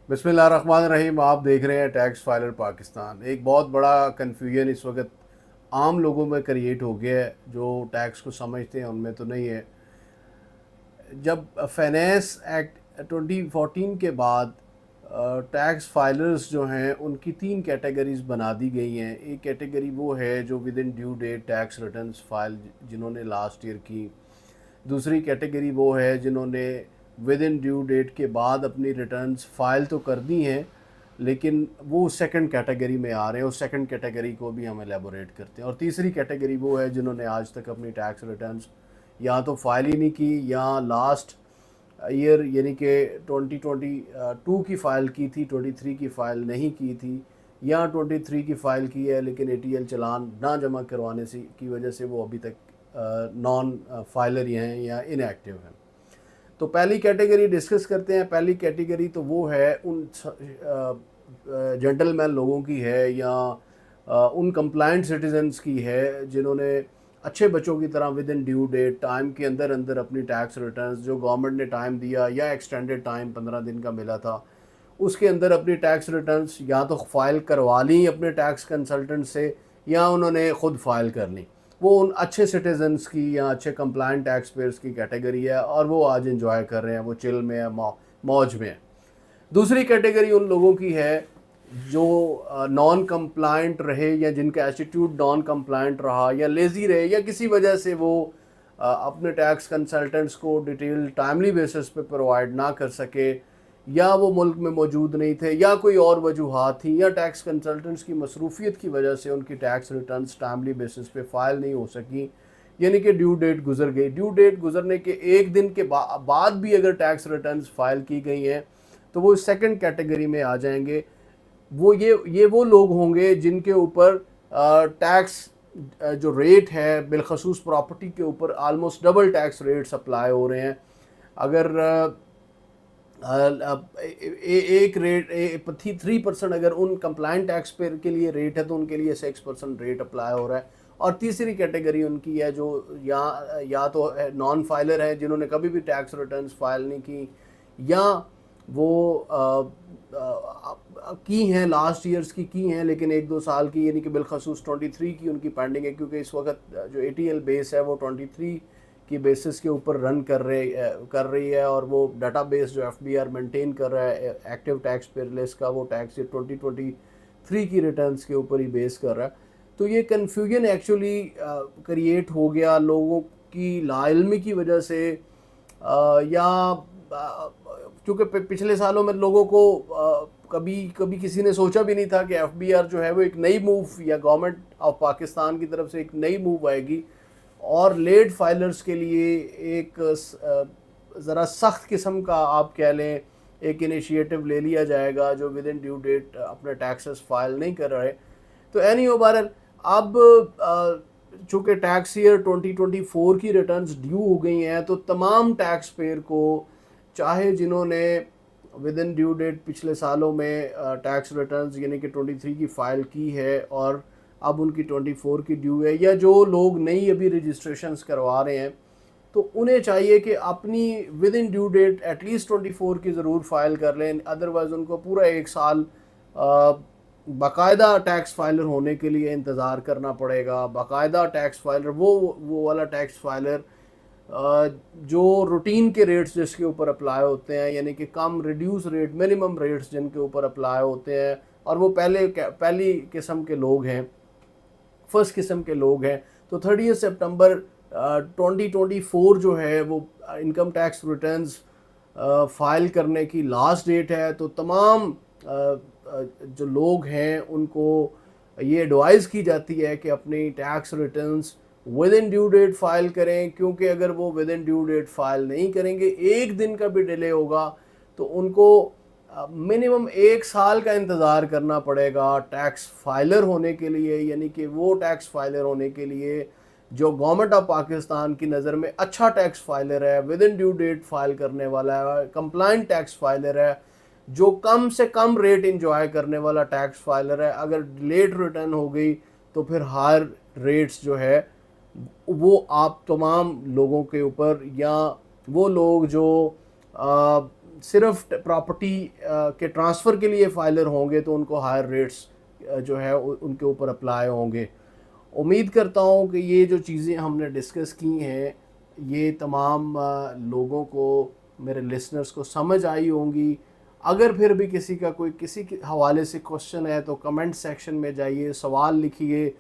बिस्मिल्लाहिर्रहमानिर्रहीम। आप देख रहे हैं टैक्स फाइलर पाकिस्तान। एक बहुत बड़ा कन्फ्यूजन इस वक्त आम लोगों में क्रिएट हो गया है, जो टैक्स को समझते हैं उनमें तो नहीं है। जब फाइनेंस एक्ट 2014 के बाद टैक्स फाइलर्स जो हैं उनकी तीन कैटेगरीज बना दी गई हैं। एक कैटेगरी वो है जो within due date tax returns file जिन्होंने लास्ट ईयर की। दूसरी कैटेगरी वो है जिन्होंने विद इन ड्यू डेट के बाद अपनी रिटर्न्स फाइल तो कर दी हैं, लेकिन वो सेकंड कैटेगरी में आ रहे हैं। उस सेकंड कैटेगरी को भी हम एलेबोरेट करते हैं। और तीसरी कैटेगरी वो है जिन्होंने आज तक अपनी टैक्स रिटर्न्स या तो फाइल ही नहीं की, या लास्ट ईयर यानी कि 2022 की फ़ाइल की थी, 23 की फ़ाइल नहीं की थी, या 23 की फ़ाइल की है लेकिन ATL चालान ना जमा करवाने से की वजह से वो अभी तक नॉन फाइलर ही हैं या इनएक्टिव हैं। तो पहली कैटेगरी डिस्कस करते हैं। पहली कैटेगरी तो वो है उन जेंटलमैन लोगों की है, या उन कंप्लाइंट सिटीजन्स की है जिन्होंने अच्छे बच्चों की तरह within due date time के अंदर अंदर अपनी टैक्स रिटर्न्स जो गवर्नमेंट ने टाइम दिया या एक्सटेंडेड टाइम 15 दिन का मिला था उसके अंदर अपनी टैक्स रिटर्न्स या तो फाइल करवा ली अपने टैक्स कंसल्टेंट से, या उन्होंने ख़ुद फाइल कर ली। वो उन अच्छे सिटीजन्स की या अच्छे कंप्लाइंट टैक्स पेयर्स की कैटेगरी है, और वो आज इंजॉय कर रहे हैं, वो चिल में है, मौज में है। दूसरी कैटेगरी उन लोगों की है जो नॉन कंप्लाइंट रहे, या जिनका एटीट्यूड नॉन कंप्लाइंट रहा, या लेज़ी रहे, या किसी वजह से वो अपने टैक्स कंसल्टेंट्स को डिटेल टाइमली बेसिस पे प्रोवाइड ना कर सके, या वो मुल्क में मौजूद नहीं थे, या कोई और वजूहात थी, या टैक्स कंसल्टेंट्स की मसरूफियत की वजह से उनकी टैक्स रिटर्न्स टाइमली बेसिस पे फाइल नहीं हो सकी, यानी कि ड्यू डेट गुजर गई। ड्यू डेट गुजरने के एक दिन के बाद भी अगर टैक्स रिटर्न्स फाइल की गई हैं तो वो सेकंड कैटेगरी में आ जाएंगे। वो ये वो लोग होंगे जिनके ऊपर टैक्स जो रेट है बिलखसूस प्रॉपर्टी के ऊपर almost double tax rates apply हो रहे हैं। अगर एक रेट 3% अगर उन कंप्लाइंट टैक्स पेयर के लिए रेट है तो उनके लिए 6% रेट अप्लाई हो रहा है। और तीसरी कैटेगरी उनकी है जो या तो नॉन फाइलर है जिन्होंने कभी भी टैक्स रिटर्न्स फाइल नहीं की, या वो की हैं लास्ट ईयर्स की हैं लेकिन 1-2 साल की, यानी कि बिलखसूस 23 की उनकी पेंडिंग है, क्योंकि इस वक्त जो ATL बेस है वो 23 की बेसिस के ऊपर रन कर रही है, और वो डाटा बेस जो FBR मेंटेन कर रहा है एक्टिव टैक्स पेयर लिस्ट का, वो टैक्स 2023 की रिटर्न्स के ऊपर ही बेस कर रहा है। तो ये कन्फ्यूजन एक्चुअली क्रिएट हो गया लोगों की लाइल्मी की वजह से, या क्योंकि पिछले सालों में लोगों को कभी कभी किसी ने सोचा भी नहीं था कि FBR जो है वो एक नई मूव, या गवर्नमेंट ऑफ पाकिस्तान की तरफ से एक नई मूव आएगी और लेट फाइलर्स के लिए एक ज़रा सख्त किस्म का आप कह लें एक इनिशिएटिव ले लिया जाएगा जो विद इन ड्यू डेट अपने टैक्सेस फाइल नहीं कर रहे। तो एनी ओवरऑल अब चूँकि टैक्स ईयर 2024 की रिटर्न्स ड्यू हो गई हैं, तो तमाम टैक्स पेयर को, चाहे जिन्होंने विद इन ड्यू डेट पिछले सालों में टैक्स रिटर्न्स यानी कि 23 की फ़ाइल की है और अब उनकी 24 की ड्यू है, या जो लोग नई अभी रजिस्ट्रेशंस करवा रहे हैं, तो उन्हें चाहिए कि अपनी within due date at least 24 की ज़रूर फाइल कर लें। अदरवाइज़ उनको पूरा एक साल बाकायदा टैक्स फाइलर होने के लिए इंतज़ार करना पड़ेगा। बाकायदा टैक्स फाइलर वो वाला टैक्स फाइलर जो रूटीन के रेट्स जिसके ऊपर अप्लाई होते हैं, यानी कि कम रिड्यूस रेट मिनिमम रेट्स जिनके ऊपर अप्लाई होते हैं, और वो पहली किस्म के लोग हैं, फर्स्ट किस्म के लोग हैं। तो 30 सितंबर 2024 जो है वो इनकम टैक्स रिटर्न्स फाइल करने की लास्ट डेट है। तो तमाम जो लोग हैं उनको ये एडवाइज़ की जाती है कि अपनी tax returns within due date file करें, क्योंकि अगर वो within due date file नहीं करेंगे, एक दिन का भी डिले होगा, तो उनको मिनिमम 1 साल का इंतज़ार करना पड़ेगा टैक्स फाइलर होने के लिए। यानी कि वो टैक्स फाइलर होने के लिए जो गवर्नमेंट ऑफ पाकिस्तान की नज़र में अच्छा टैक्स फाइलर है, within due date file करने वाला है, कंप्लाइंट टैक्स फाइलर है, जो कम से कम रेट इंजॉय करने वाला टैक्स फाइलर है। अगर लेट रिटर्न हो गई तो फिर हायर रेट्स जो है वो आप तमाम लोगों के ऊपर, या वो लोग जो صرف پراپرٹی کے ٹرانسفر کے لیے فائلر ہوں گے تو ان کو ہائر ریٹس جو ہے ان کے اوپر اپلائی ہوں گے. امید کرتا ہوں کہ یہ جو چیزیں ہم نے ڈسکس کی ہیں یہ تمام لوگوں کو, میرے لسنرز کو سمجھ آئی ہوں گی. اگر پھر بھی کسی کا کوئی کسی کے حوالے سے کوشچن ہے تو کمنٹ سیکشن میں جائیے, سوال لکھیے,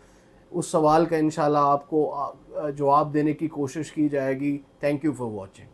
اس سوال کا انشاءاللہ آپ کو جواب دینے کی کوشش کی جائے گی. Thank you for watching.